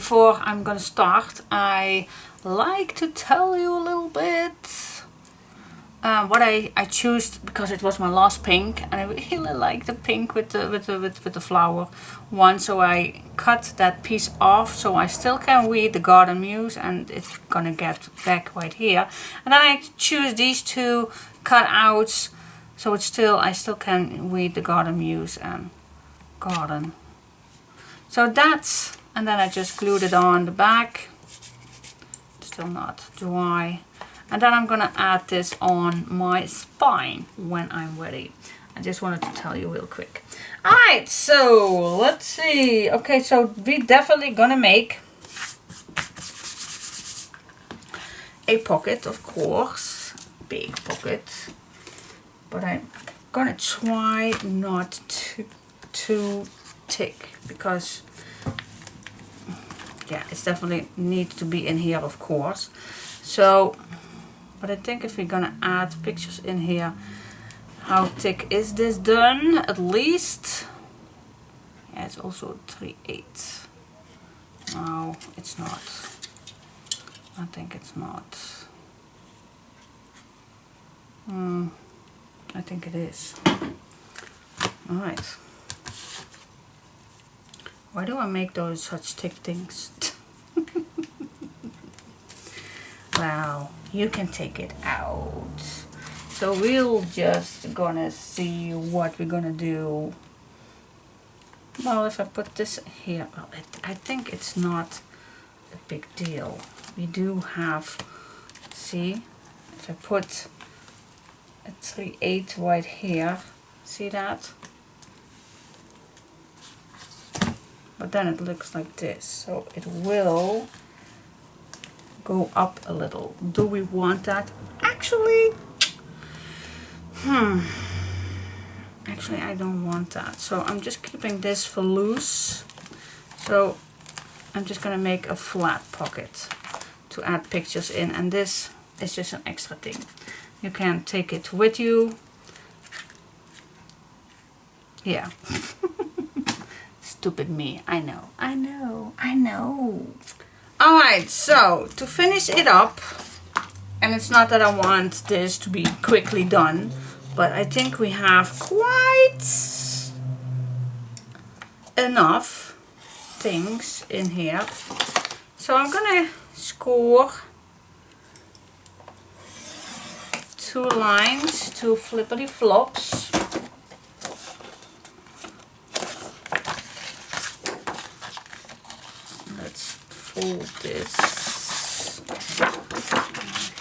before I'm gonna start, I like to tell you a little bit what I chose, because it was my last pink and I really like the pink with the flower one, so I cut that piece off so I still can weed the Garden Muse, and it's gonna get back right here. And then I choose these two cutouts so it's still, I still can weed the Garden Muse and garden. So that's, and then I just glued it on the back, still not dry. And then I'm gonna add this on my spine when I'm ready. I just wanted to tell you real quick. Alright, so let's see. Okay, so we definitely gonna make a pocket, of course. Big pocket. But I'm gonna try not too thick, because yeah, it's definitely needs to be in here, of course. So, but I think if we're gonna add pictures in here, how thick is this done? At least, yeah, it's also 3/8. No, it's not. I think it's not. I think it is. Alright. Why do I make those such thick things? Well, you can take it out. So we'll just gonna see what we're gonna do. Well, if I put this here, well, I think it's not a big deal. We do have, see, if I put a 3/8 right here, see that? But then it looks like this, so it will go up a little. Do we want that? Actually, actually I don't want that. So I'm just keeping this for loose. So I'm just gonna make a flat pocket to add pictures in, and this is just an extra thing. You can take it with you. Yeah. Stupid me, I know, I know, I know. Alright, so to finish it up, and it's not that I want this to be quickly done, but I think we have quite enough things in here. So I'm gonna score 2 lines, 2 flippity flops. Let's fold this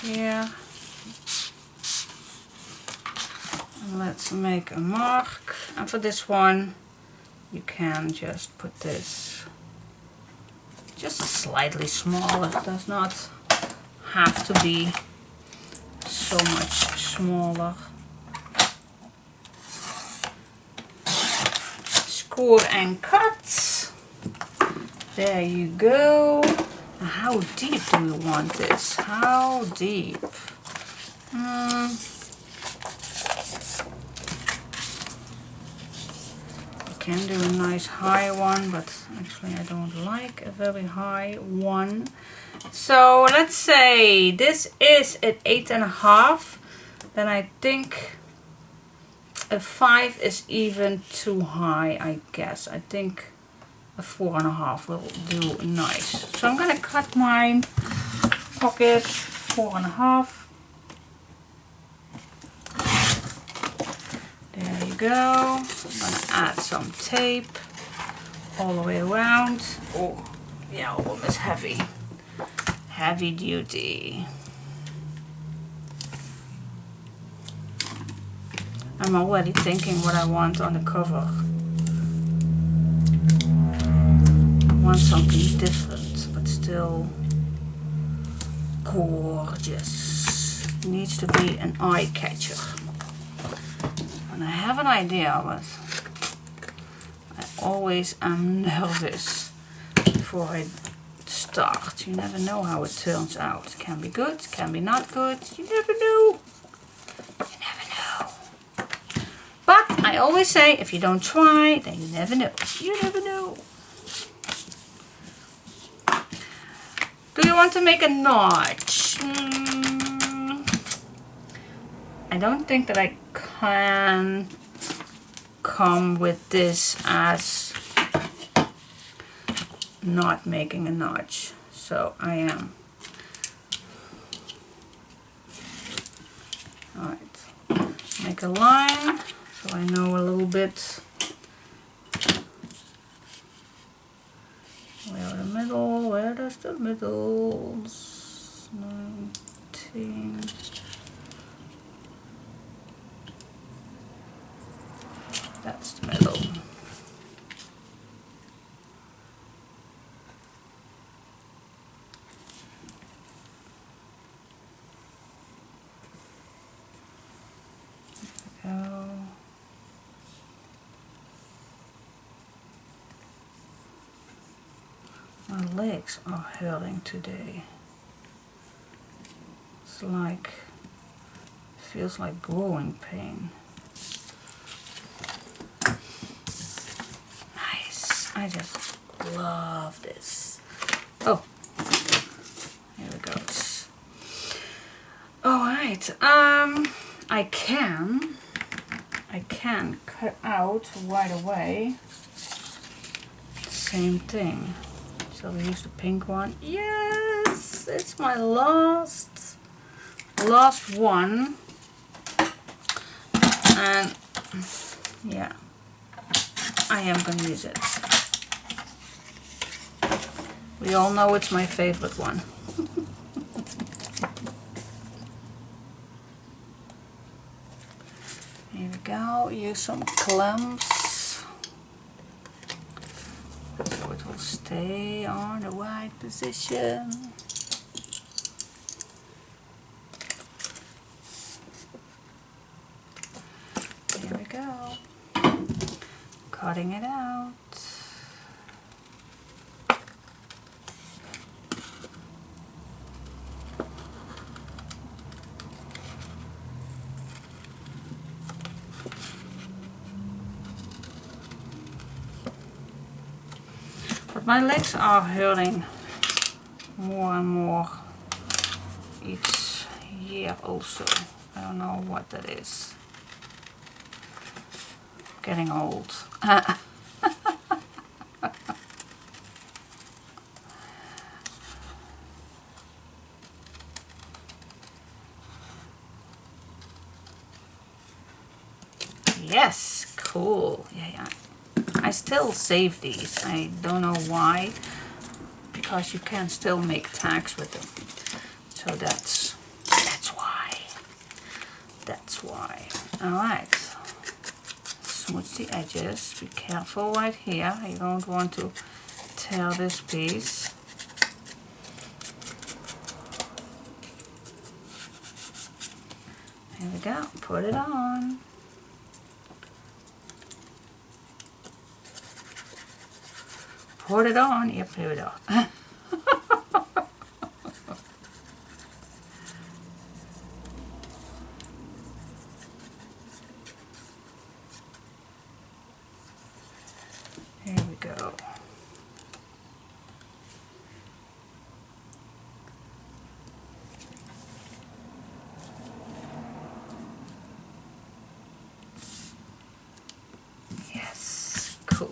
here. And let's make a mark. And for this one, you can just put this just slightly smaller. It does not have to be so much smaller. Score and cut. There you go. How deep do we want this? How deep? You can do a nice high one, but actually I don't like a very high one. So let's say this is at 8.5. Then I think a 5 is even too high, I guess. I think a 4.5 will do nice. So I'm gonna cut my pocket 4.5. There you go. I'm gonna add some tape all the way around. Oh, the album is heavy. Heavy duty. I'm already thinking what I want on the cover. I want something different, but still gorgeous. It needs to be an eye catcher. And I have an idea, but I always am nervous before I start. You never know how it turns out. It can be good, it can be not good. You never know. You never know. But I always say, if you don't try, then you never know. You never know. you want to make a notch? I don't think that I can come with this as not making a notch, so I am. Alright, make a line so I know a little bit where does the middle, 19, that's the middle. My legs are hurting today. It's like, feels like growing pain. Nice. I just love this. Oh, here it goes. Alright, I can cut out right away. Same thing. So we use the pink one. Yes, it's my last one. And yeah, I am gonna use it. We all know it's my favorite one. Here we go, use some clamps so it will stay on the right position. Here we go, cutting it out. But my legs are hurting more and more each year also. I don't know what that is. Getting old. Yes, cool. Yeah. I still save these. I don't know why, because you can still make tags with them. So that's why. That's why. All right. Smooth the edges. Be careful right here. You don't want to tear this piece. Here we go. Put it on. Put it on. Yep, here we go. Here we go. Yes, cool.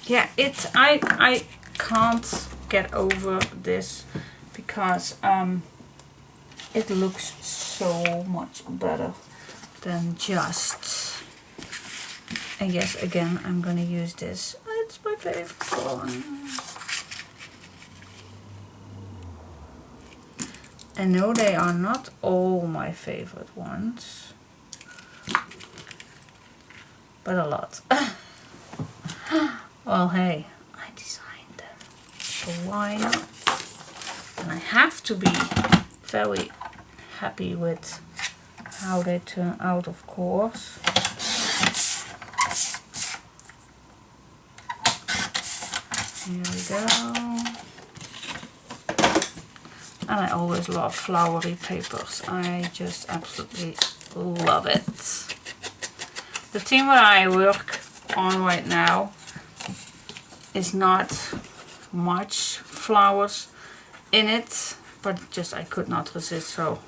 Yeah, I can't get over this because it looks so much better than just, and yes, again I'm gonna use this. It's my favorite one. I know they are not all my favorite ones, but a lot. Well, hey, I designed them, so why not? And I have to be very happy with how they turn out, of course. Here we go. And I always love flowery papers. I just absolutely love it. The theme that I work on right now is not much flowers in it, but just I could not resist, so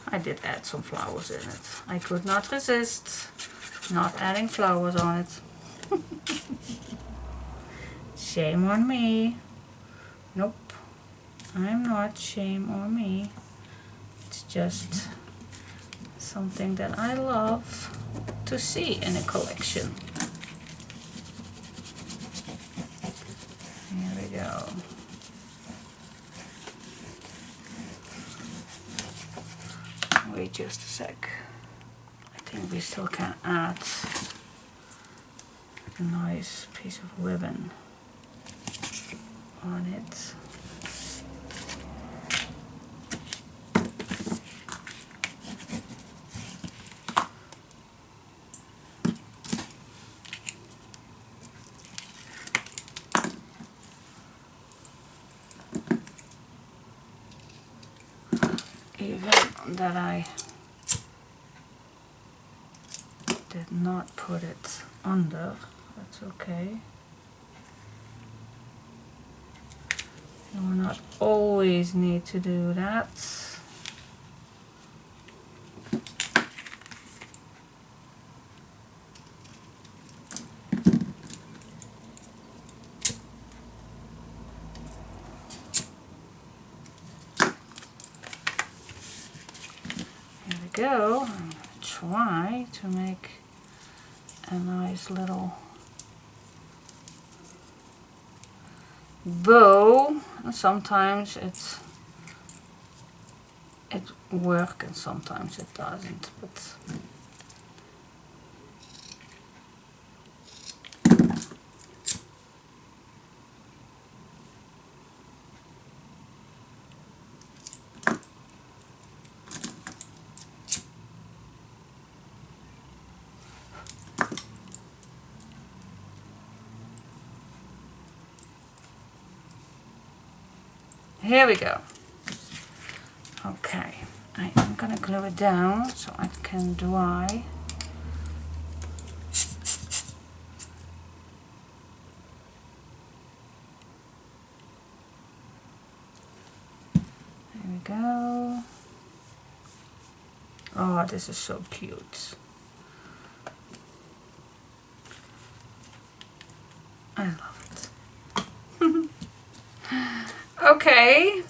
I did add some flowers in it. I could not resist not adding flowers on it. Shame on me. Nope, I'm not. Shame on me. It's just something that I love to see in a collection. Here we go. Wait just a sec. I think we still can add a nice piece of ribbon on it. Even that I did not put it under, that's okay. You will not always need to do that. Here we go. I'm going to try to make a nice little bow. And sometimes it works and sometimes it doesn't, but here we go. Okay, I am gonna glue it down so it can dry. There we go. Oh, this is so cute. I love it. Okay.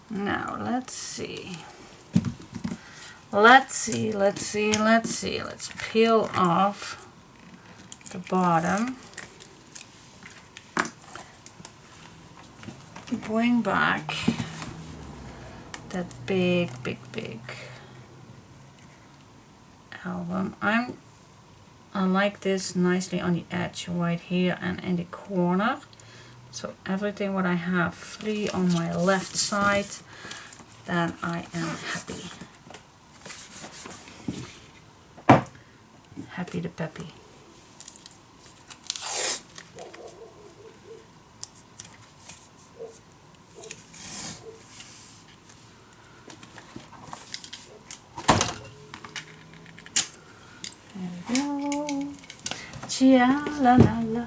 Now let's see. Let's peel off the bottom. Bring back that big album. I like this nicely on the edge right here and in the corner. So everything what I have free on my left side, then I am happy. Happy the peppy. There we go. Chia la la la.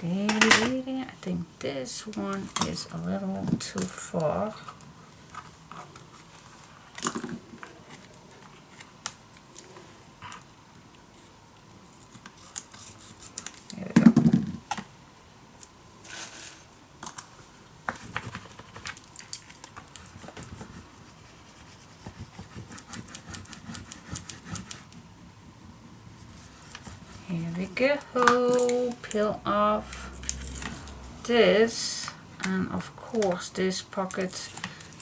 I think this one is a little too far. There we go. Here we go. Peel off this, and of course this pocket,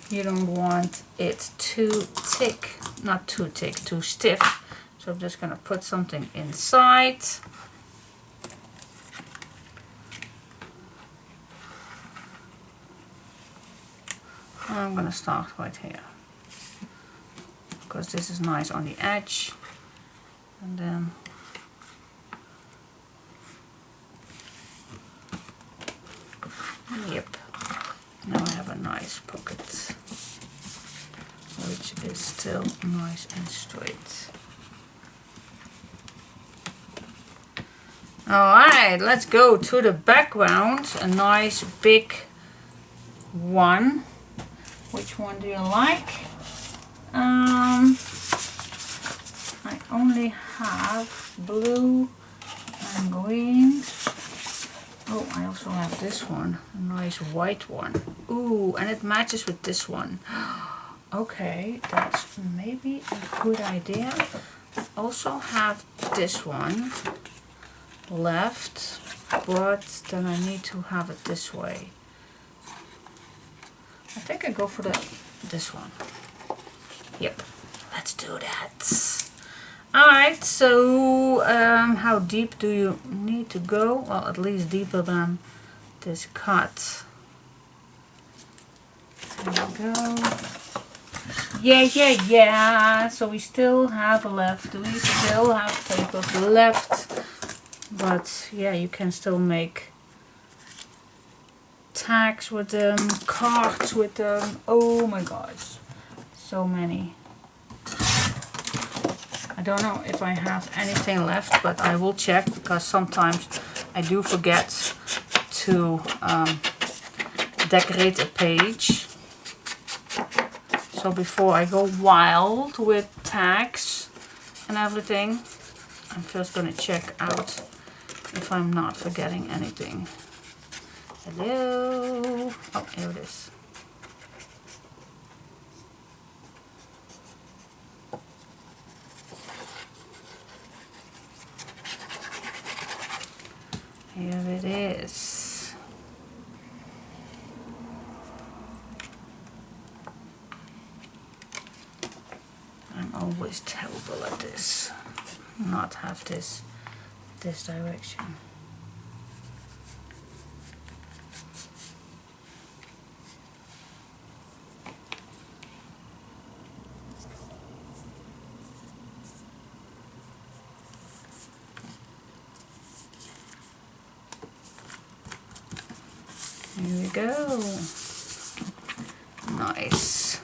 you don't want it too thick, not too thick, too stiff. So I'm just gonna put something inside. I'm gonna start right here because this is nice on the edge, and then yep, now I have a nice pocket which is still nice and straight. Alright, let's go to the background. A nice big one. Which one do you like? I only have blue and green. Oh, I also have this one, a nice white one. Ooh, and it matches with this one. Okay, that's maybe a good idea. I also have this one left, but then I need to have it this way. I think I go for this one. Yep, let's do that. Alright, so how deep do you need to go? Well, at least deeper than this cut. There we go. Yeah. So we still have left. We still have papers left. But yeah, you can still make tags with them, cards with them. Oh my gosh, so many. I don't know if I have anything left, but I will check because sometimes I do forget to decorate a page. So before I go wild with tags and everything, I'm first gonna check out if I'm not forgetting anything. Hello. Oh, here it is. Here it is. I'm always terrible at this. Not have this direction. Here we go. Nice.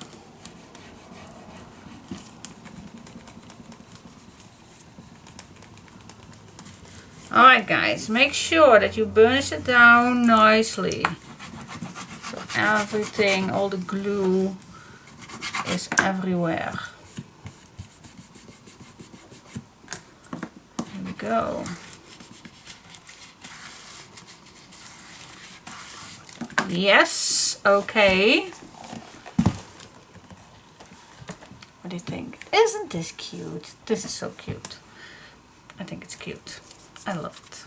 Alright guys, make sure that you burnish it down nicely. So everything, all the glue is everywhere. Here we go. Yes, okay. What do you think? Isn't this cute? This is so cute. I think it's cute. I love it.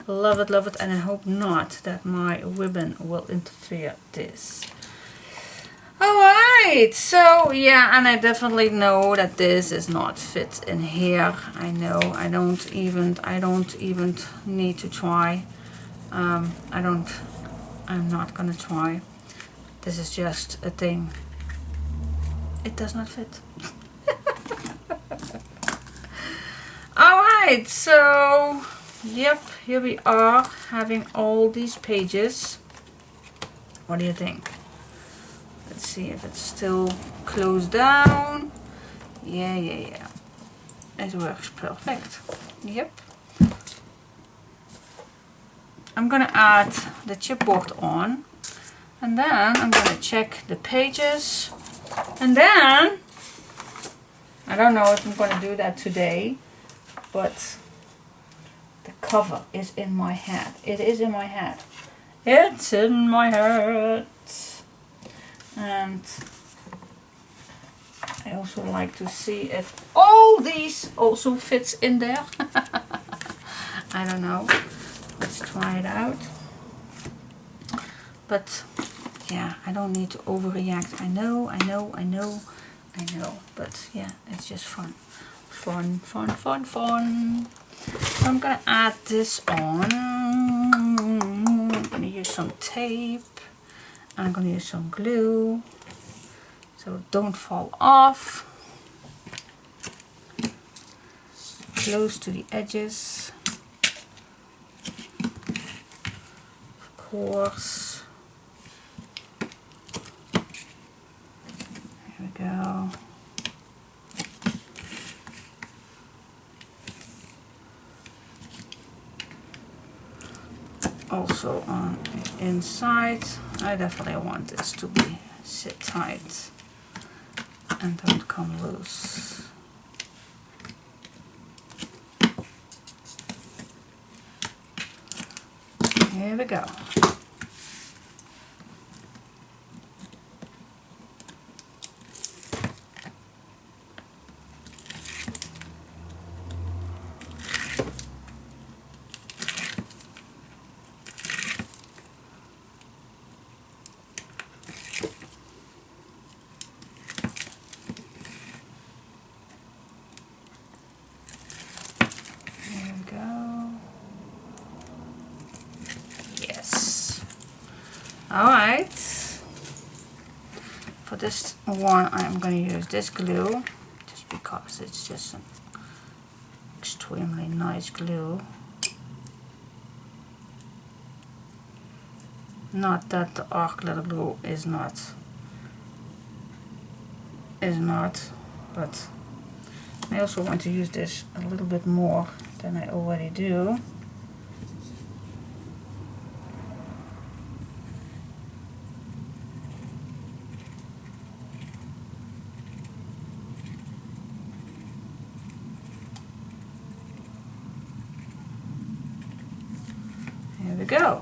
Love it, love it. And I hope not that my ribbon will interfere this. Alright, so yeah, and I definitely know that this is not fit in here. I know, I don't even need to try. I'm not gonna try. This is just a thing. It does not fit. Alright, so yep, here we are having all these pages. What do you think? Let's see if it's still closed down. Yeah. It works perfect. Yep. I'm gonna add the chipboard on, and then I'm gonna check the pages, and then I don't know if I'm gonna do that today, but the cover is in my head. It is in my head. It's in my head. And I also like to see if all these also fits in there. I don't know. Let's try it out. But yeah, I don't need to overreact. I know. But yeah, it's just fun. Fun. So I'm gonna add this on. I'm gonna use some tape. I'm gonna use some glue so it don't fall off. Close to the edges. Of course. Here we go. also on the inside. I definitely want this to be sit tight and don't come loose. Here we go. Alright, for this one I'm going to use this glue, just because it's just an extremely nice glue. Not that the arc glitter glue is not, but I also want to use this a little bit more than I already do. Here we go.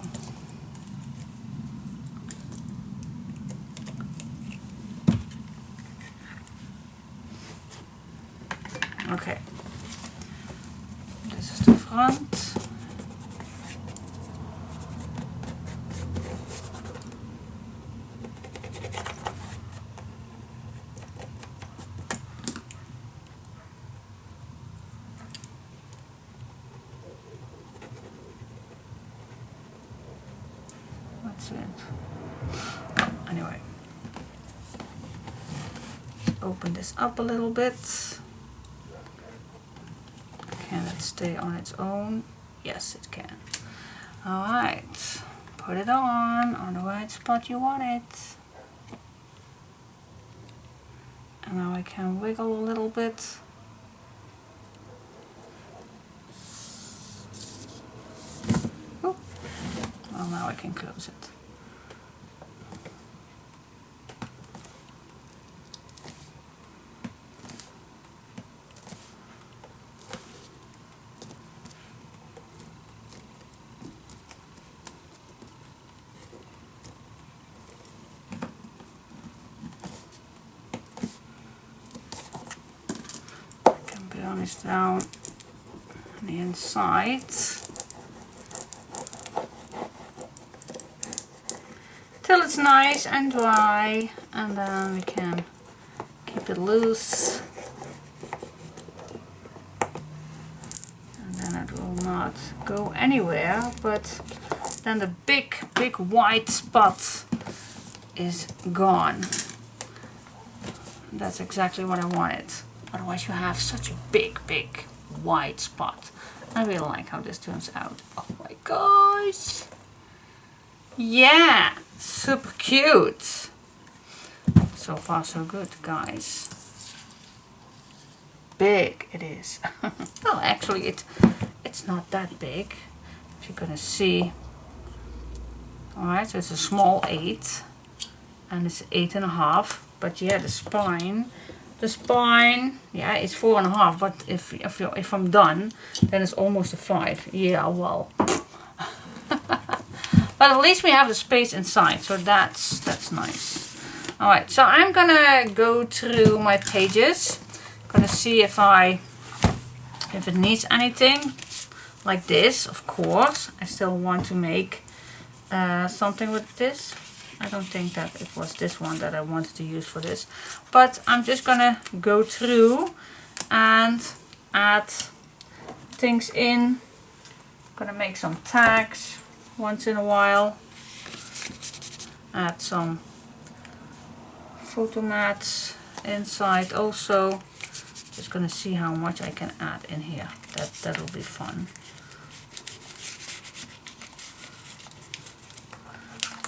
Okay, this is the front. That's it. Anyway, open this up a little bit. Can it stay on its own? Yes, it can. Alright, put it on the right spot you want it. And now I can wiggle a little bit. Oh, well, now I can close it. This down on the inside till it's nice and dry, and then we can keep it loose, and then it will not go anywhere, but then the big white spot is gone. That's exactly what I wanted. Otherwise you have such a big white spot. I really like how this turns out. Oh my gosh. Yeah, super cute. So far so good, guys. Big it is. Well, actually it's not that big, if you're gonna see. Alright, so it's a small 8 and it's 8.5, but yeah, the spine, yeah, it's 4.5, but if I'm done, then it's almost a 5. Yeah, well. But at least we have the space inside, so that's nice. Alright, so I'm gonna go through my pages. Gonna see if it needs anything. Like this, of course. I still want to make something with this. I don't think that it was this one that I wanted to use for this, but I'm just gonna go through and add things in. Gonna make some tags once in a while, add some photo mats inside also. Just gonna see how much I can add in here. That'll be fun.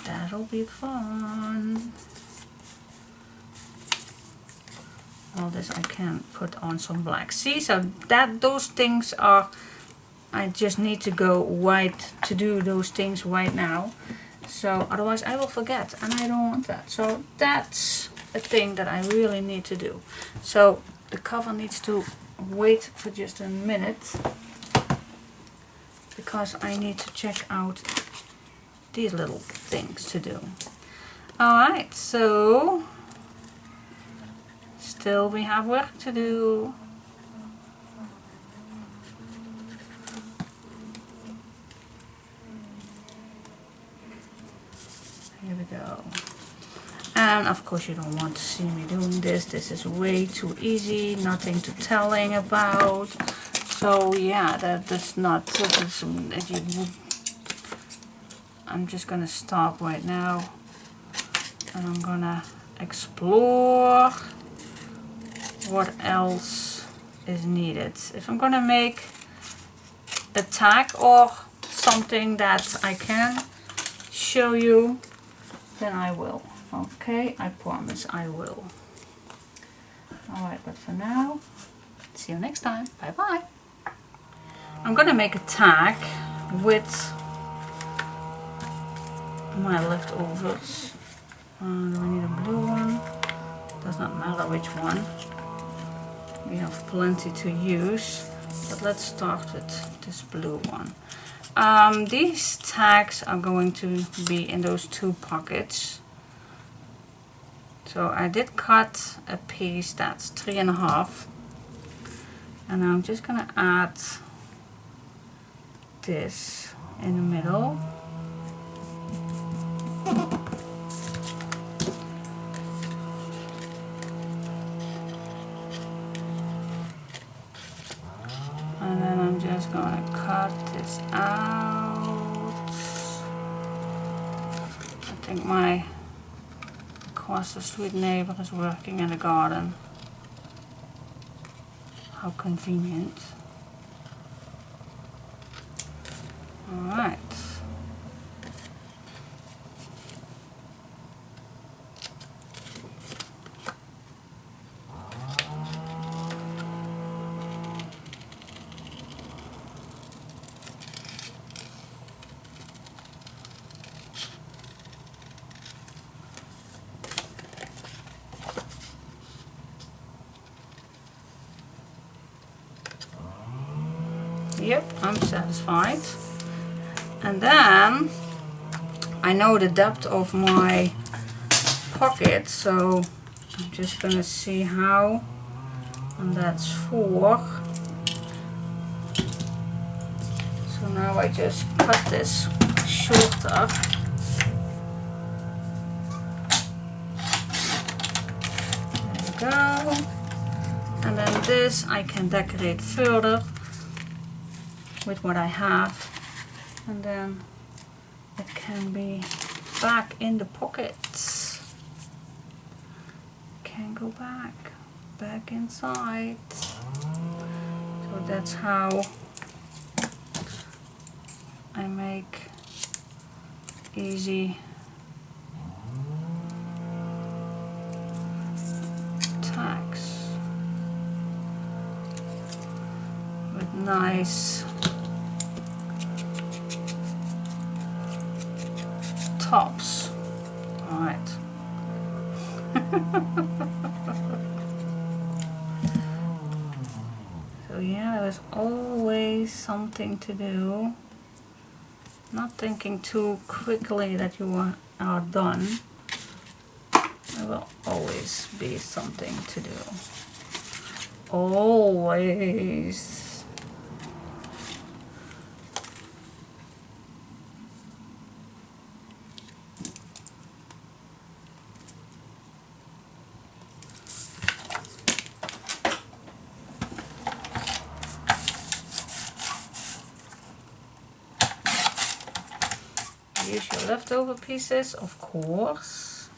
That'll be fun. All this I can put on some black. See, so those things are I just need to go right to do those things right now. So otherwise I will forget, and I don't want that. So that's a thing that I really need to do. So the cover needs to wait for just a minute, because I need to check out these little things to do. Alright, so still we have work to do. Here we go. And of course you don't want to see me doing this. This is way too easy, nothing to telling about. So yeah, that's not, I'm just gonna stop right now, and I'm gonna explore what else is needed. If I'm gonna make a tag or something that I can show you, then I will. Okay, I promise I will. Alright, but for now, see you next time. Bye bye. I'm gonna make a tag with my leftovers. Do we need a blue one? Does not matter which one. We have plenty to use, but let's start with this blue one. These tags are going to be in those two pockets. So I did cut a piece that's 3.5, and I'm just gonna add this in the middle. And then I'm just gonna cut this out. I think my across the street neighbor is working in the garden. How convenient. Alright. Yep, I'm satisfied. And then I know the depth of my pocket, so I'm just gonna see how, and that's 4. So now I just cut this shorter. There we go. And then this I can decorate further with what I have, and then it can be back in the pockets. Can go back inside. So that's how I make easy tags with nice tops. All right. So yeah, there's always something to do. Not thinking too quickly that you are done. There will always be something to do. Always. Use your leftover pieces, of course.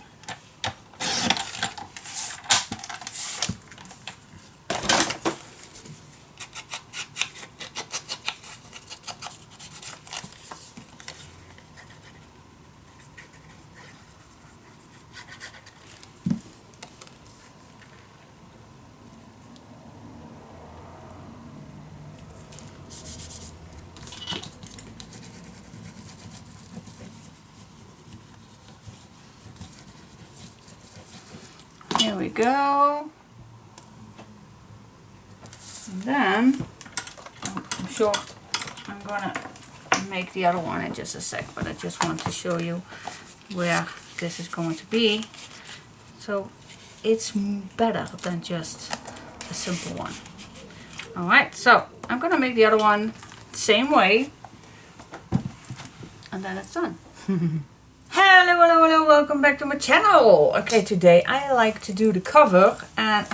we go. And then, I'm sure I'm gonna make the other one in just a sec, but I just want to show you where this is going to be. So it's better than just a simple one. Alright, so I'm gonna make the other one the same way, and then it's done. Hello, welcome back to my channel. Okay, today I like to do the cover, and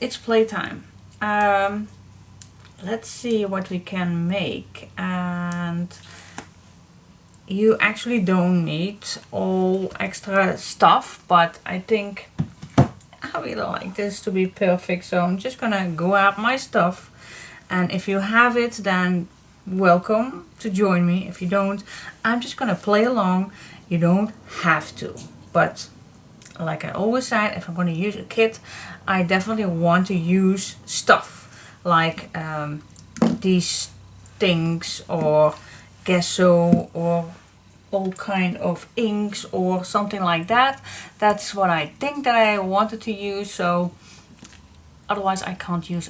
it's playtime. Let's see what we can make. And you actually don't need all extra stuff, but I think I really like this to be perfect, so I'm just gonna grab my stuff, and if you have it, then welcome to join me. If you don't, I'm just gonna play along. You don't have to, but like I always said, if I'm gonna use a kit, I definitely want to use stuff like these things, or gesso, or all kind of inks, or something like that. That's what I think that I wanted to use, so otherwise I can't use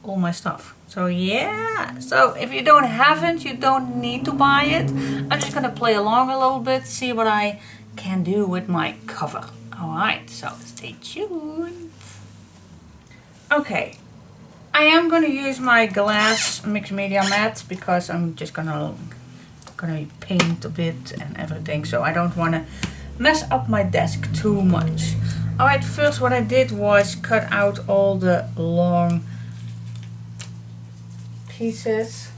all my stuff. So yeah, so if you don't have it, you don't need to buy it. I'm just gonna play along a little bit, see what I can do with my cover. Alright, so stay tuned. Okay, I am gonna use my glass mixed media mat because I'm just gonna paint a bit and everything, so I don't want to mess up my desk too much. Alright, first what I did was cut out all the long pieces.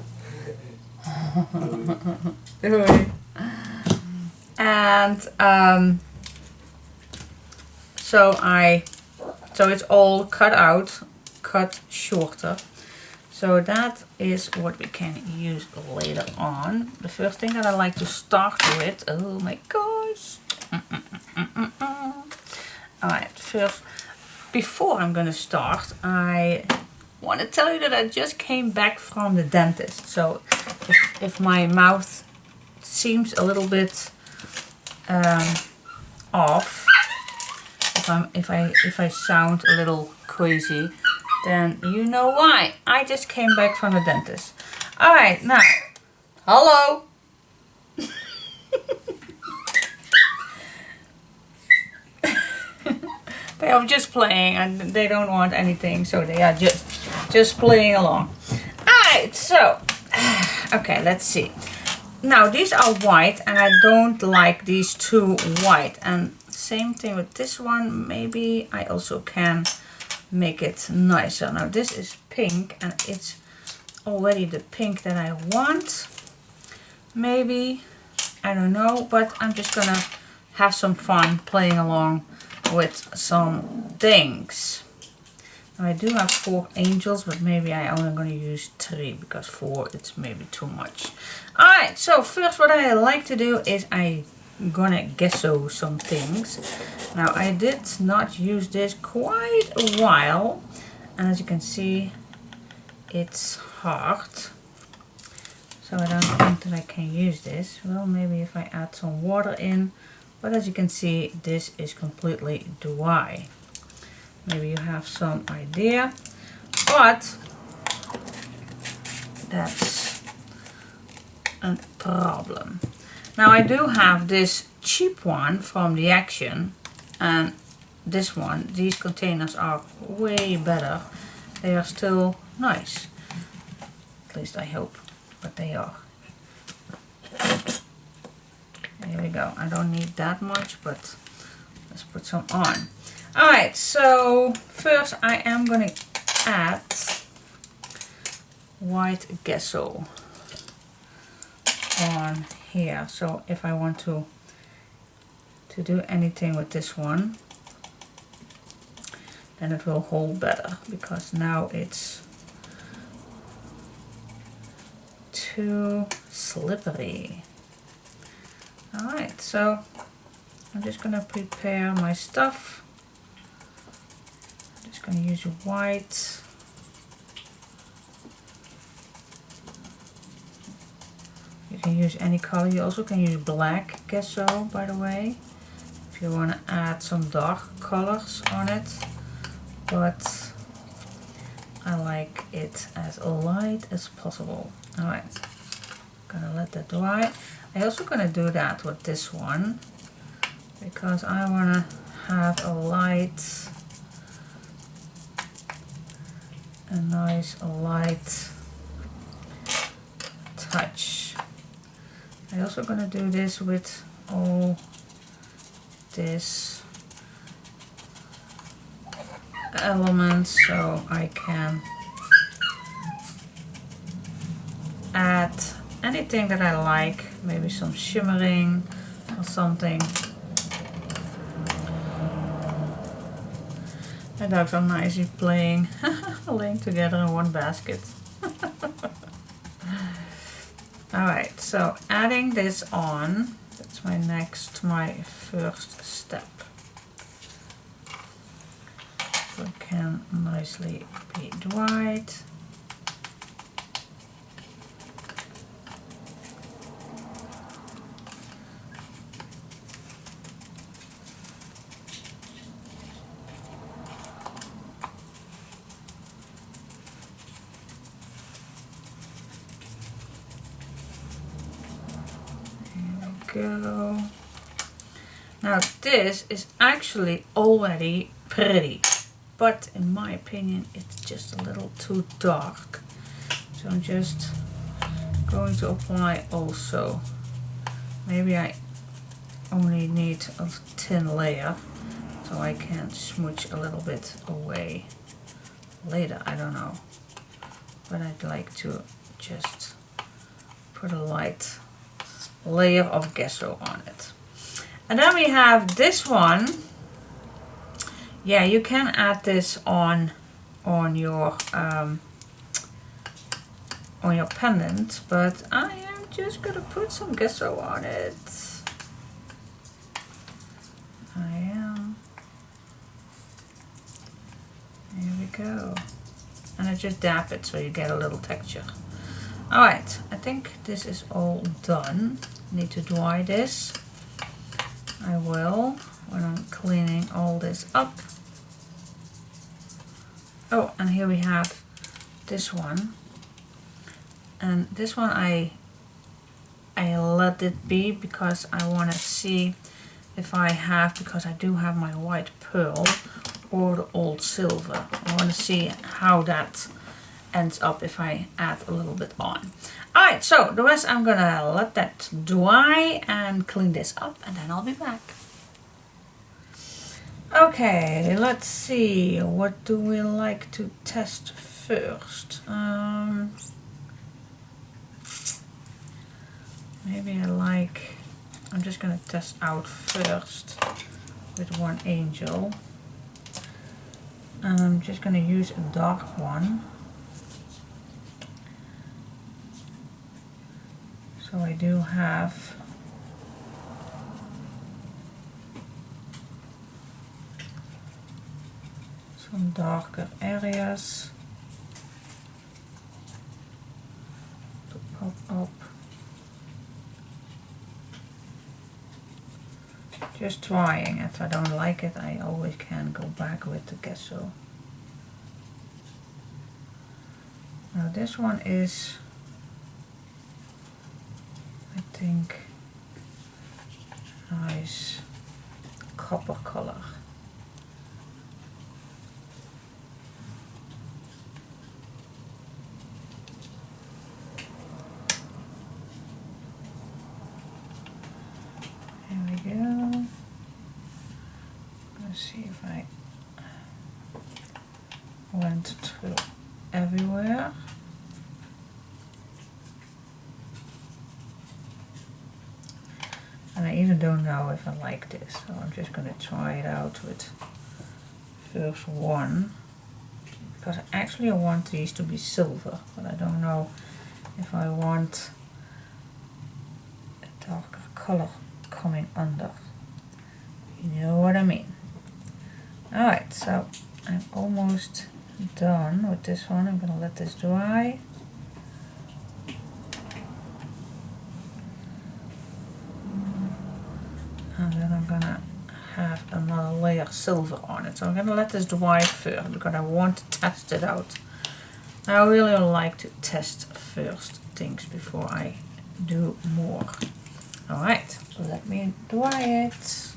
And so it's all cut out, cut shorter. So that is what we can use later on. The first thing that I like to start with, oh my gosh. Alright, first, before I'm gonna start, I want to tell you that I just came back from the dentist. So if my mouth seems a little bit off, if I sound a little crazy, then you know why. I just came back from the dentist. Alright, now, hello. They are just playing and they don't want anything, so they are just playing along. Alright, so, okay, let's see. Now, these are white, and I don't like these two white. And same thing with this one. Maybe I also can make it nicer. Now, this is pink, and it's already the pink that I want. Maybe, I don't know, but I'm just gonna have some fun playing along with some things. Now, I do have 4 angels, but maybe I only going to use 3 because 4 it's maybe too much. Alright, so first what I like to do is I'm gonna gesso some things. Now, I did not use this quite a while, and as you can see, it's hard. So I don't think that I can use this. Well, maybe if I add some water in. But as you can see, this is completely dry. Maybe you have some idea, but that's a problem. Now, I do have this cheap one from the Action, and this one, these containers are way better. They are still nice. At least I hope, but they are. There we go. I don't need that much, but let's put some on. Alright, so first I am going to add white gesso on here. So if I want to do anything with this one, then it will hold better, because now it's too slippery. Alright, so I'm just going to prepare my stuff. I'm just going to use white. You can use any color. You also can use black gesso, by the way, if if you want to add some dark colors on it, but I like it as light as possible. Alright, gonna let that dry. I'm also gonna do that with this one because I wanna have a nice light touch. I'm also gonna do this with all this elements so I can add anything that I like, maybe some shimmering or something. The dogs are nicely playing, laying together in one basket. Alright, so adding this on, that's my first step. So it can nicely be dried. Go. Now this is actually already pretty, but in my opinion it's just a little too dark. So I'm just going to apply also. Maybe I only need a thin layer so I can smooch a little bit away later, I don't know. But I'd like to just put a light layer of gesso on it. And then we have this one. Yeah, you can add this on your pendant, but I am just gonna put some gesso on it. I am. Here we go. And I just dab it so you get a little texture. Alright, I think this is all done. Need to dry this. I will when I'm cleaning all this up. Oh, and here we have this one. And this one I let it be because I want to see if I have, because I do have my white pearl or the old silver. I want to see how that ends up if I add a little bit on. Alright, so the rest I'm gonna let that dry and clean this up and then I'll be back. Okay, let's see, what do we like to test first? Maybe I'm just gonna test out first with one angel. And I'm just gonna use a dark one. So I do have some darker areas to pop up. Just trying. If I don't like it, I always can go back with the gesso. Now this one is, I think, nice copper color. Here we go. Let's see if I went through everywhere. And I even don't know if I like this, so I'm just going to try it out with first one. Because actually I want these to be silver, but I don't know if I want a darker color coming under. You know what I mean. Alright, so I'm almost done with this one. I'm going to let this dry. And then I'm gonna layer silver on it. So I'm going to let this dry first because I want to test it out. I really like to test first things before I do more. Alright, so let me dry it.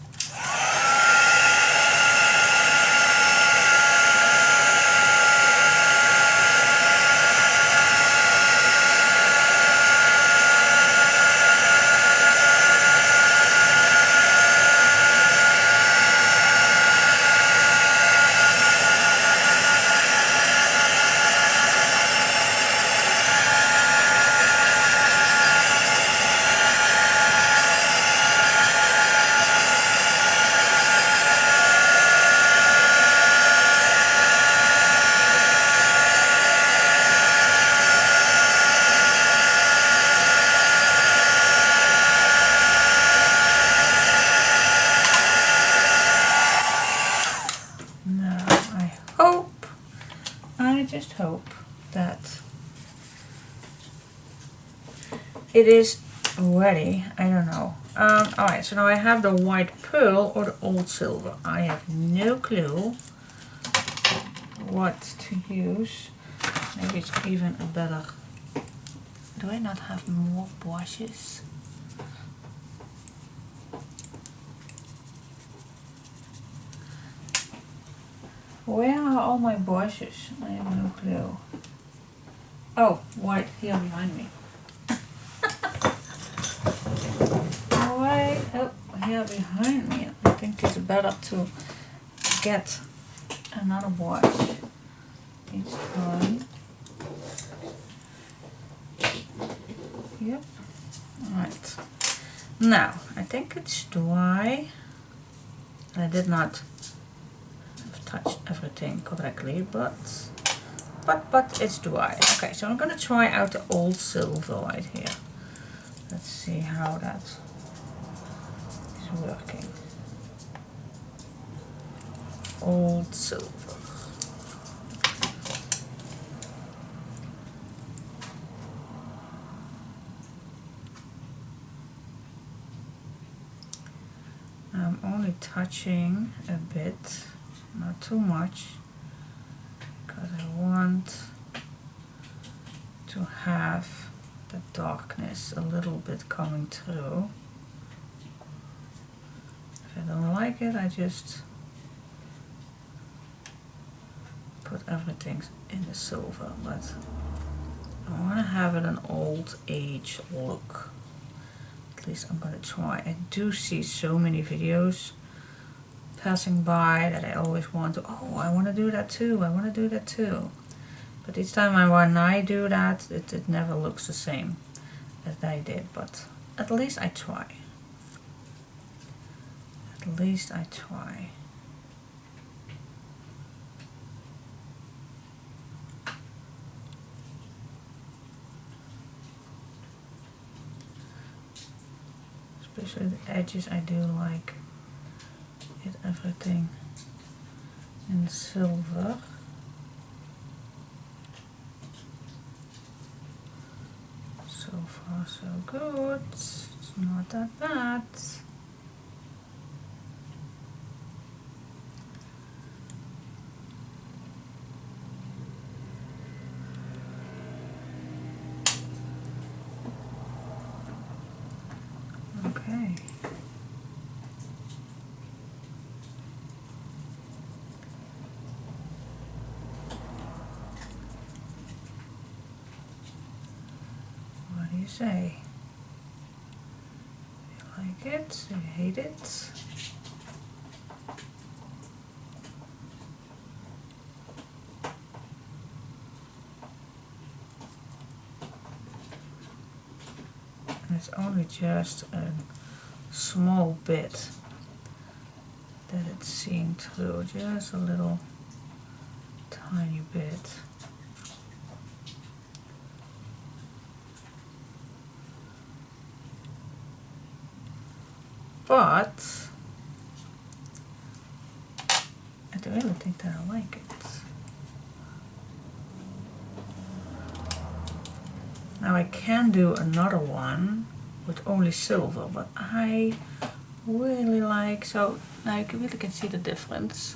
Just hope that it is ready. I don't know. Alright, so now I have the white pearl or the old silver. I have no clue what to use. Maybe it's even a better... Do I not have more brushes? Where are all my brushes? I have no clue. Oh, right here behind me. Right here behind me. I think it's better to get another brush each time. Yep. Alright. Now, I think it's dry. I did not touch everything correctly, but it's dry. Okay, so I'm gonna try out the old silver right here. Let's see how that is working. Old silver. I'm only touching a bit, not too much, because I want to have the darkness a little bit coming through. If I don't like it, I just put everything in the silver, but I want to have it an old age look. At least I'm going to try. I do see so many videos passing by that I always want to, oh, I want to do that too, I want to do that too. But each time when I do that, it never looks the same as I did. But at least I try. At least I try. Especially the edges, I do like it, everything in silver. So far so good, it's not that bad. Okay. What do you say? You like it? You hate it? And it's only just a small bit that it's seeing through, just a little tiny bit. But I don't really think that I like it. Now I can do another one with only silver, but I really like, so now you really can see the difference.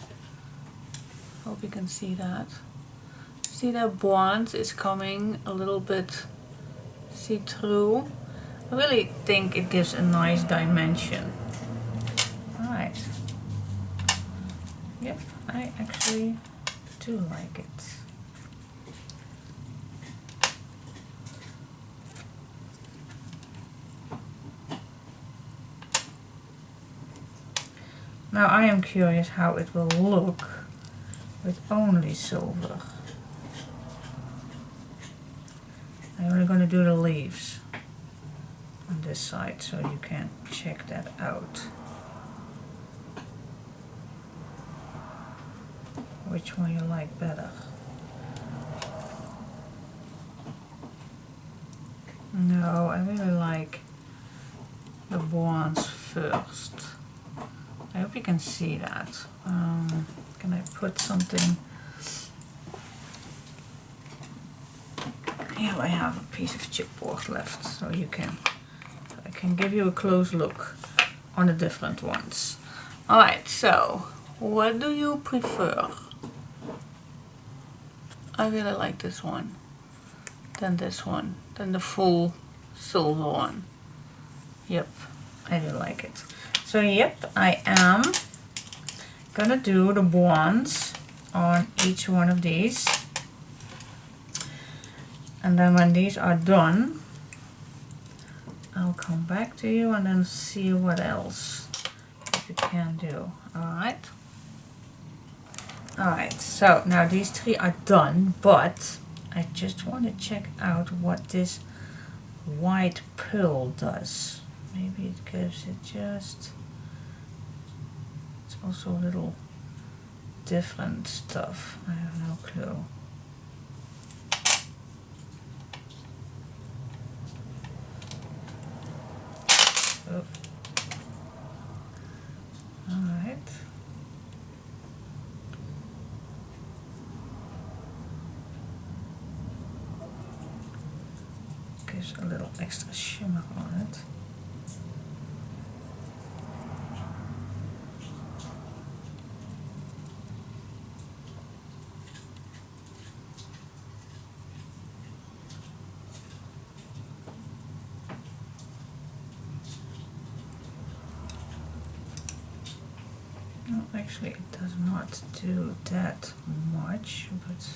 Hope you can see that. See that bronze is coming a little bit see-through. I really think it gives a nice dimension. Alright. Yep, I actually do like it. Now I am curious how it will look with only silver. I'm only going to do the leaves on this side so you can check that out. Which one you like better? No, I really like the bronze first. I hope you can see that. Can I put something? Here I have a piece of chipboard left, so I can give you a close look on the different ones. Alright, so what do you prefer? I really like this one, then this one, then the full silver one. Yep, I do like it. So yep, I am gonna do the bronze on each one of these. And then when these are done, I'll come back to you and then see what else you can do. Alright. Alright, so now these three are done, but I just want to check out what this white pearl does. Maybe it gives it just... It's also a little different stuff. I have no clue. Oh. Alright. Gives a little extra shimmer on it. No, actually it does not do that much, but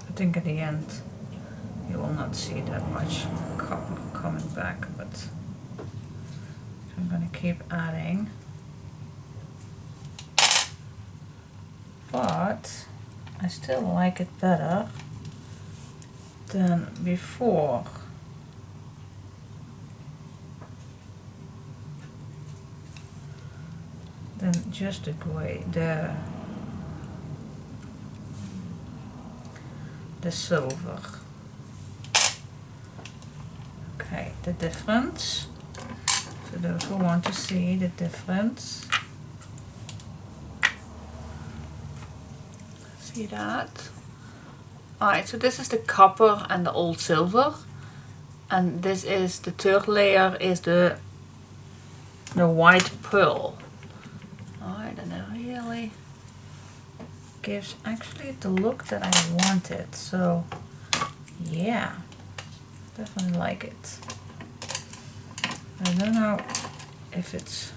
I think at the end you will not see that much coming back, but I'm going to keep adding. But I still like it better than before. Than just the gray, the silver. Okay, the difference. For those who want to see the difference. See that? Alright, so this is the copper and the old silver. And this is the third layer is the white pearl. Alright, and it really gives actually the look that I wanted. So yeah, definitely like it. I don't know if it's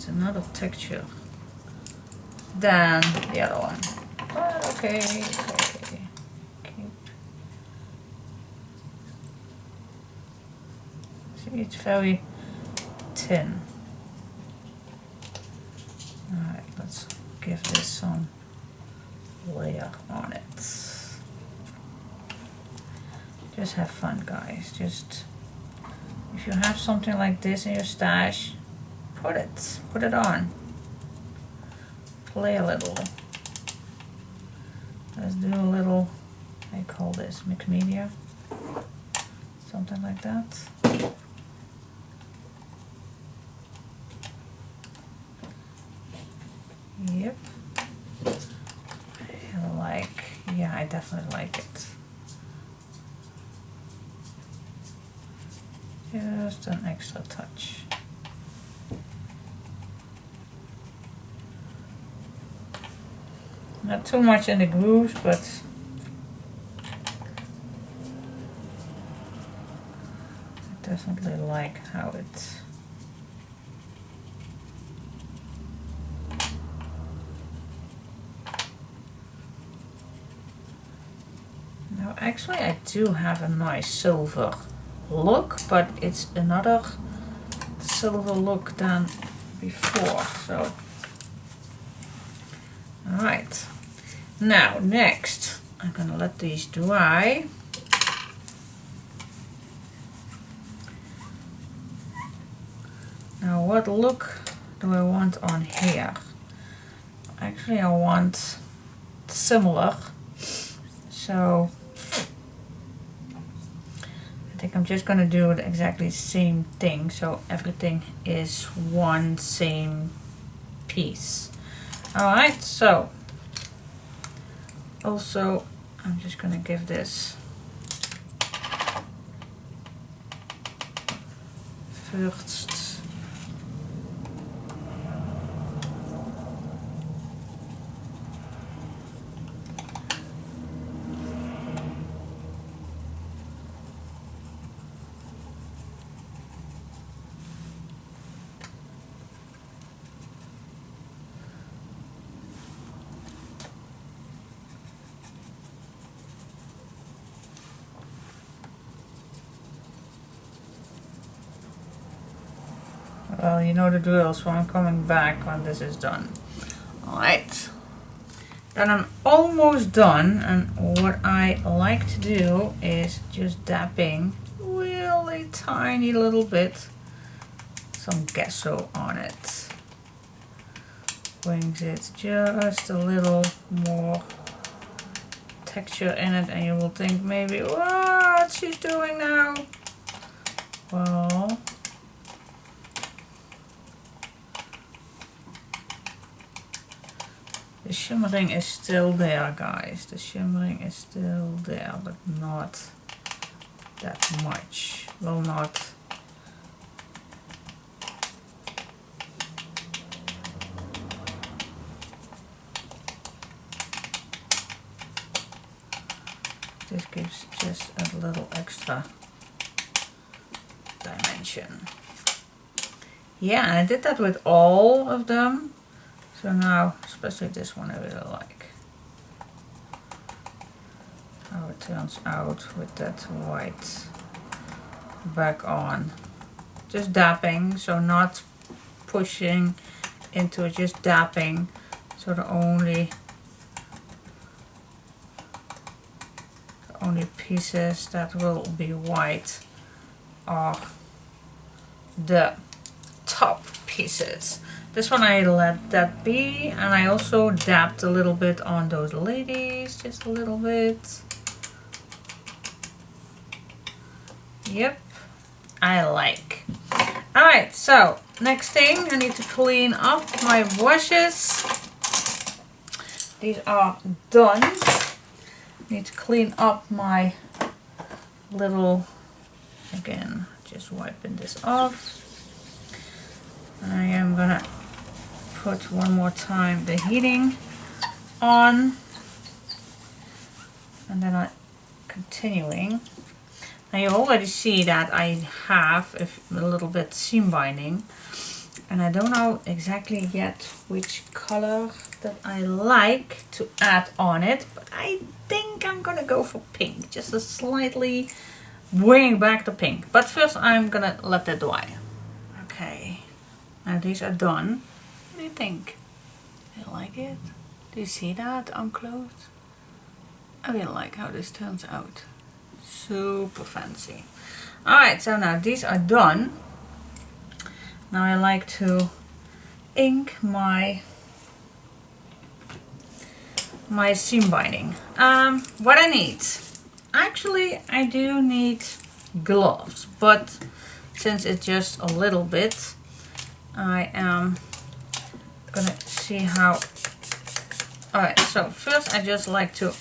another texture than the other one. But okay. See, it's very thin. Alright, let's give this some layer on it. Just have fun, guys. Just if you have something like this in your stash, put it on. Play a little. Let's do a little, I call this mixed media, something like that. Yep. I definitely like it. just an extra touch. Not too much in the grooves, but I definitely like how it. Now actually I do have a nice silver look, but it's another silver look than before. So alright, now next I'm gonna let these dry. Now what look do I want on here? Actually I want similar, so I think I'm just going to do the exactly same thing, so everything is one same piece. Alright, so also I'm just going to give this first well, you know the drill, so I'm coming back when this is done. Alright, then I'm almost done, and what I like to do is just dapping really tiny little bit some gesso on it. Brings it just a little more texture in it, and you will think maybe, what she's doing now? Well, the shimmering is still there, guys. The shimmering is still there, but not that much. Will not. This gives just a little extra dimension. Yeah, and I did that with all of them. So now, especially this one I really like. How it turns out with that white back on. Just dapping, so not pushing into it, just dapping. So the only pieces that will be white are the top pieces. This one I let that be, and I also dabbed a little bit on those ladies, just a little bit. Yep, I like. Alright, so next thing, I need to clean up my brushes. These are done. Need to clean up my little, again, just wiping this off. I am gonna put one more time the heating on, and then I'm continuing. Now you already see that I have a little bit seam binding, and I don't know exactly yet which color that I like to add on it, but I think I'm gonna go for pink, just a slightly bringing back the pink. But first I'm gonna let that dry. Okay, now these are done. What do you think? Do you like it? Do you see that on close? I really like how this turns out. Super fancy. Alright, so now these are done. Now I like to ink my seam binding. What I need, actually I do need gloves, but since it's just a little bit, I am gonna see how. Alright, so first I just like to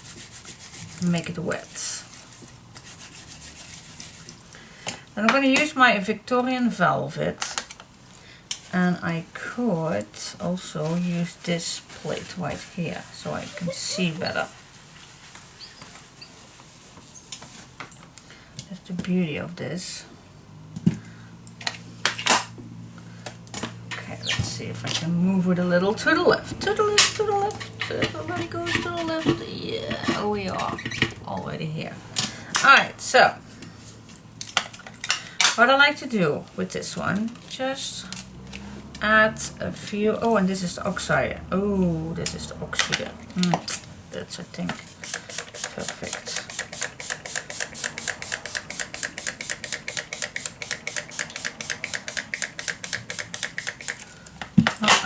make it wet. And I'm going to use my Victorian velvet. And I could also use this plate right here so I can see better. That's the beauty of this. Okay, let's see if I can move it a little to the left, to the left, to the left. Everybody goes to the left. Yeah, we are already here. Alright, so what I like to do with this one, just add a few. Oh, and this is the oxide. Oh, this is the oxide. That's, I think, perfect.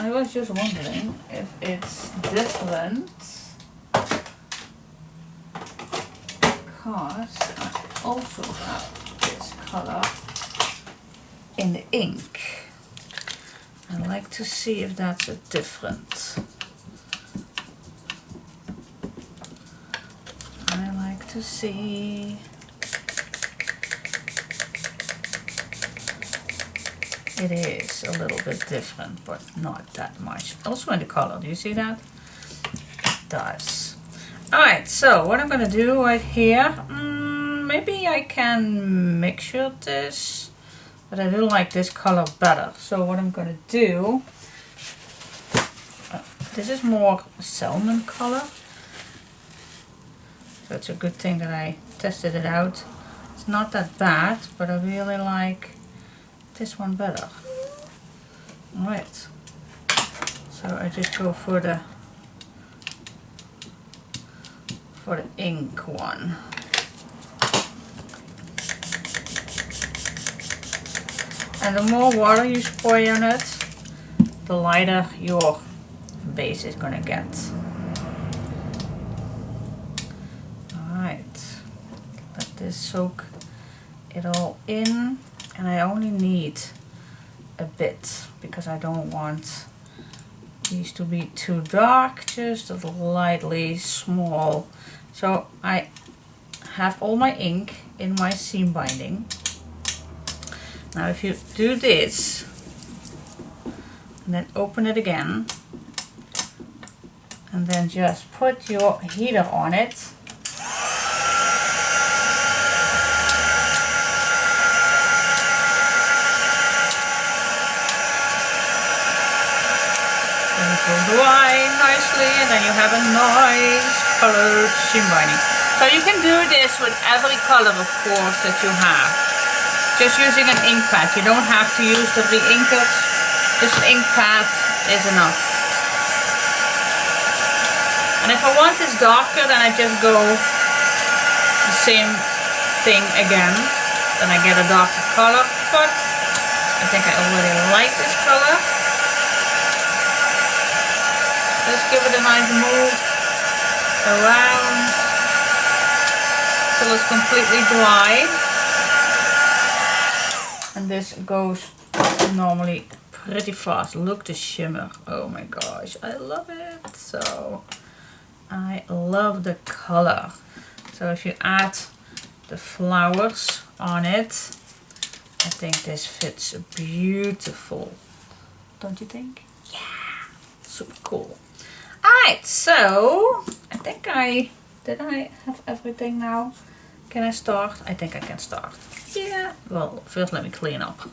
I was just wondering if it's different because I also have this color in the ink. I like to see if that's a different. I like to see. It is a little bit different, but not that much. Also in the color, do you see that? It does. Alright, so what I'm going to do right here, maybe I can mixture this, but I do like this color better. So what I'm going to do, this is more salmon color. So it's a good thing that I tested it out. It's not that bad, but I really like this one better. Alright, so I just go for the ink one. And the more water you spray on it, the lighter your base is gonna get. Alright, let this soak it all in. And I only need a bit because I don't want these to be too dark, just a lightly small. So I have all my ink in my seam binding. Now if you do this and then open it again and then just put your heater on it, dry nicely, and then you have a nice colored seam binding. So you can do this with every color, of course, that you have. Just using an ink pad. You don't have to use the re-inkers. Just an ink pad is enough. And if I want this darker, then I just go the same thing again. Then I get a darker color. But I think I already like this color. Just give it a nice move around till it's completely dry. And this goes normally pretty fast. Look the shimmer. Oh my gosh, I love it. So I love the color. So if you add the flowers on it, I think this fits beautiful. Don't you think? Yeah, super cool. Alright, so I think did I have everything now? Can I start? I think I can start. Yeah, well, first let me clean up.